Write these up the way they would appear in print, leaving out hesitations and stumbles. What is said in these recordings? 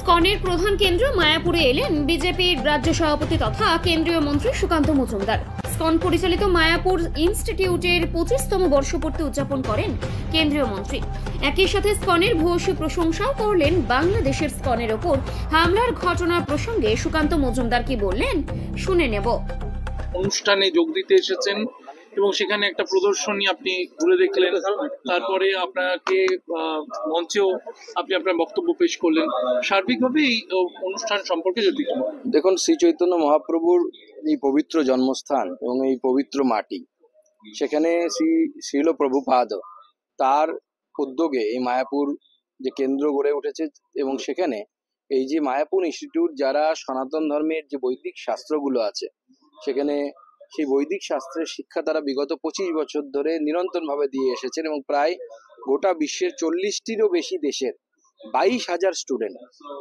স্কনের প্রধান কেন্দ্র মায়াপুরে এলেন বিজেপির রাজ্য সভাপতি তথা কেন্দ্রীয় মন্ত্রী সুকান্ত মজুমদার। স্কন পরিচালিত মায়াপুর ইনস্টিটিউটের 25তম বর্ষপূর্তি উদযাপন করেন কেন্দ্রীয় মন্ত্রী। একই সাথে স্কনের ভূয়সী প্রশংসাও করলেন। বাংলাদেশের স্কনের ওপর হামলার ঘটনা প্রসঙ্গে সুকান্ত মজুমদার কি বললেন শুনে নেব। অনুষ্ঠানে যোগ দিতে এসেছেন এবং সেখানে একটা প্রদর্শনী আপনি ঘুরে দেখলেন, তারপরে আপনাকে মঞ্চেও আপনি আপনার বক্তব্য পেশ করলেন। সার্বিকভাবে এই অনুষ্ঠান সম্পর্কে যদি দেখুন, শ্রী চৈতন্য মহাপ্রভুর এই পবিত্র জন্মস্থান এবং এই পবিত্র মাটি, সেখানে শ্রীল প্রভুপাদ তার উদ্যোগে এই মায়াপুর যে কেন্দ্র গড়ে উঠেছে এবং সেখানে এই যে মায়াপুর ইনস্টিটিউট, যারা সনাতন ধর্মের যে বৈদিক শাস্ত্রগুলো আছে, সেখানে সেই বৈদিক শাস্ত্রের শিক্ষা তারা বিগত 25 বছর ধরে নিরন্তরভাবে দিয়ে এসেছেন এবং প্রায় গোটা বিশ্বের 40টিরও বেশি দেশের 22,000 স্টুডেন্ট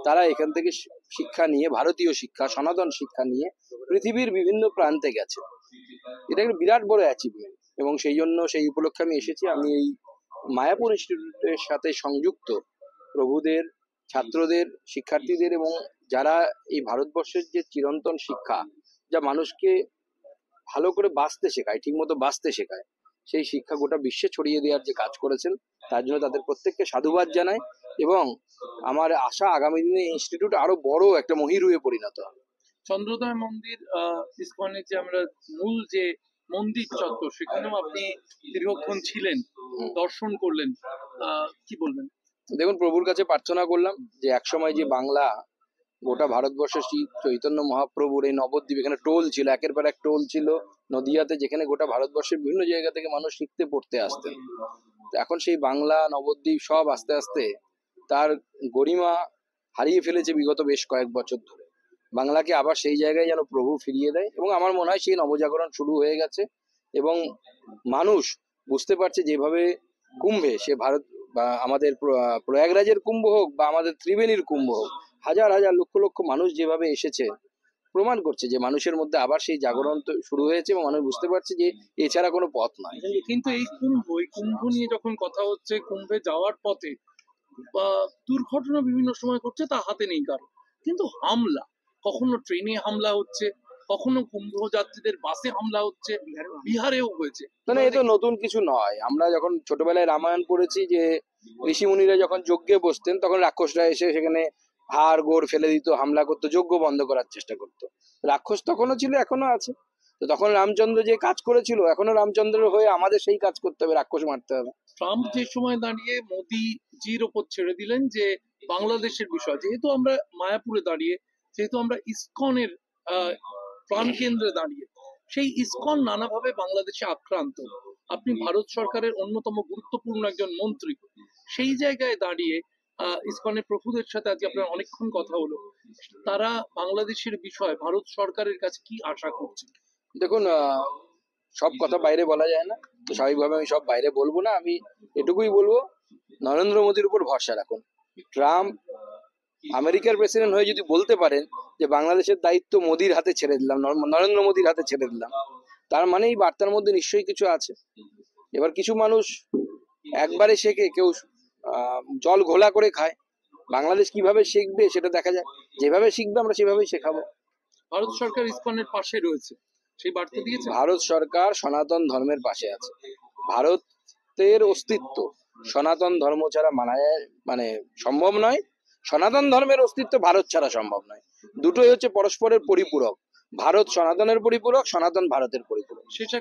তারা এখান থেকে শিক্ষা নিয়ে, ভারতীয় শিক্ষা, সনাতন শিক্ষা নিয়ে পৃথিবীর বিভিন্ন প্রান্তে গেছে। এটা একটা বিরাট বড় অ্যাচিভমেন্ট এবং সেই জন্য সেই উপলক্ষে আমি এসেছি। আমি এই মায়াপুর ইনস্টিটিউটের সাথে সংযুক্ত প্রভুদের, ছাত্রদের, শিক্ষার্থীদের এবং যারা এই ভারতবর্ষের যে চিরন্তন শিক্ষা, যা মানুষকে ভালো করে বাঁচতে শেখায়, ঠিক মতো বাঁচতে শেখায়, সেই শিক্ষা গোটা বিশ্বে ছড়িয়ে দেওয়ার যে কাজ করেছেন, তার জন্য তাদের প্রত্যেককে সাধুবাদ জানাই এবং আমার আশা আগামী দিনে ইনস্টিটিউট আরো বড় একটা মহিরুহে পরিণত হবে। চন্দ্রোদয় মন্দির, ইসকনের যে আমরা মূল যে মন্দির চত্বর, সেখানেও আপনি দীর্ঘক্ষণ ছিলেন, দর্শন করলেন, কি বলবেন? দেখুন, প্রভুর কাছে প্রার্থনা করলাম যে একসময় যে বাংলা, গোটা ভারতবর্ষের শ্রী চৈতন্য মহাপ্রভুর এই নবদ্বীপ, এখানে টোল ছিল, একের পর এক টোল ছিল নদিয়াতে, যেখানে গোটা ভারতবর্ষের বিভিন্ন জায়গা থেকে মানুষ শিখতে পড়তে আসতেন। এখন সেই বাংলা, নবদ্বীপ সব আস্তে আস্তে তার গরিমা হারিয়ে ফেলেছে বিগত বেশ কয়েক বছর ধরে। বাংলাকে আবার সেই জায়গায় যেন প্রভু ফিরিয়ে দেয় এবং আমার মনে হয় সেই নবজাগরণ শুরু হয়ে গেছে এবং মানুষ বুঝতে পারছে যেভাবে কুম্ভে, সে ভারত বা আমাদের প্রয়াগরাজের কুম্ভ হোক বা আমাদের ত্রিবেণীর কুম্ভ হোক, হাজার হাজার লক্ষ লক্ষ মানুষ যেভাবে এসেছে, প্রমাণ করছে যে মানুষের মধ্যে আবার সেই জাগরণ শুরু হয়েছে এবং মানুষ বুঝতে পারছে যে এছাড়া কোনো পথ নয়। কিন্তু এই কুম্ভ নিয়ে যখন কথা হচ্ছে, কুম্ভে যাওয়ার পথে বা দুর্ঘটনা বিভিন্ন সময় ঘটছে, তা হাতে নেই কারো, কিন্তু হামলা, কখনো ট্রেনে হামলা হচ্ছে, কখনো কুম্ভ যাত্রীদের বাসে হামলা হচ্ছে, বিহারেও হয়েছে। মানে এ তো নতুন কিছু নয়। আমরা যখন ছোটবেলায় রামায়ণ পড়েছি যে ঋষি মুনিরা যখন যজ্ঞে বসতেন, তখন রাক্ষসরা এসে সেখানে হাড় গোড় ফেলে দিত, হামলা করতো, যজ্ঞ বন্ধ করার চেষ্টা করতো। রাক্ষস তখনও ছিল, এখনো আছে। তো তখন রামচন্দ্র যে কাজ করেছিল, এখনো রামচন্দ্রের হয়ে আমাদের সেই কাজ করতে হবে, রাক্ষস মারতে হবে। ট্রাম্প যে সময় দাঁড়িয়ে মোদিজির ওপর ছেড়ে দিলেন যে বাংলাদেশের বিষয়, যেহেতু আমরা মায়াপুরে দাঁড়িয়ে, যেহেতু আমরা ইসকনের প্রাণ কেন্দ্রে দাঁড়িয়ে, সেই ইসকন নানাভাবে বাংলাদেশে আক্রান্ত। আপনি ভারত সরকারের অন্যতম গুরুত্বপূর্ণ একজন মন্ত্রী, সেই জায়গায় দাঁড়িয়ে ইসকনের প্রভুদের সাথে আজকে আপনার অনেকক্ষণ কথা হলো। তারা বাংলাদেশের বিষয় ভারত সরকারের কাছে কি আশা করছে? দেখুন, সব কথা বাইরে বলা যায় না, তো স্বাভাবিকভাবে আমি সব বাইরে বলবো না। আমি এটুকুই বলবো, নরেন্দ্র মোদীর উপর ভরসা রাখুন। ট্রাম্প আমেরিকার প্রেসিডেন্ট হয়ে যদি বলতে পারেন যে বাংলাদেশের দায়িত্ব মোদির হাতে ছেড়ে দিলাম, নরেন্দ্র মোদীর হাতে ছেড়ে দিলাম, তার মানে এই বার্তার মধ্যে নিশ্চয়ই কিছু আছে। এবার কিছু মানুষ একবারে শেখে, কেউ জল ঘোলা করে খায়। বাংলাদেশ কিভাবে শিখবে সেটা দেখা যায়, যেভাবে শিখবে আমরা সেভাবেই শেখাবো। ভারত সরকার ইসকনের পাশে রয়েছে, সেই বার্তা দিয়েছে। ভারত সরকার সনাতন ধর্মের পাশে আছে। ভারতের অস্তিত্ব সনাতন ধর্ম ছাড়া মানে সম্ভব নয়। সনাতন ধর্মের অস্তিত্ব ভারত ছাড়া সম্ভব নয়। দুটোই হচ্ছে পরস্পরের পরিপূরক। ভারত সনাতনের পরিপূরক, সনাতন ভারতের পরিপূরক। সেটা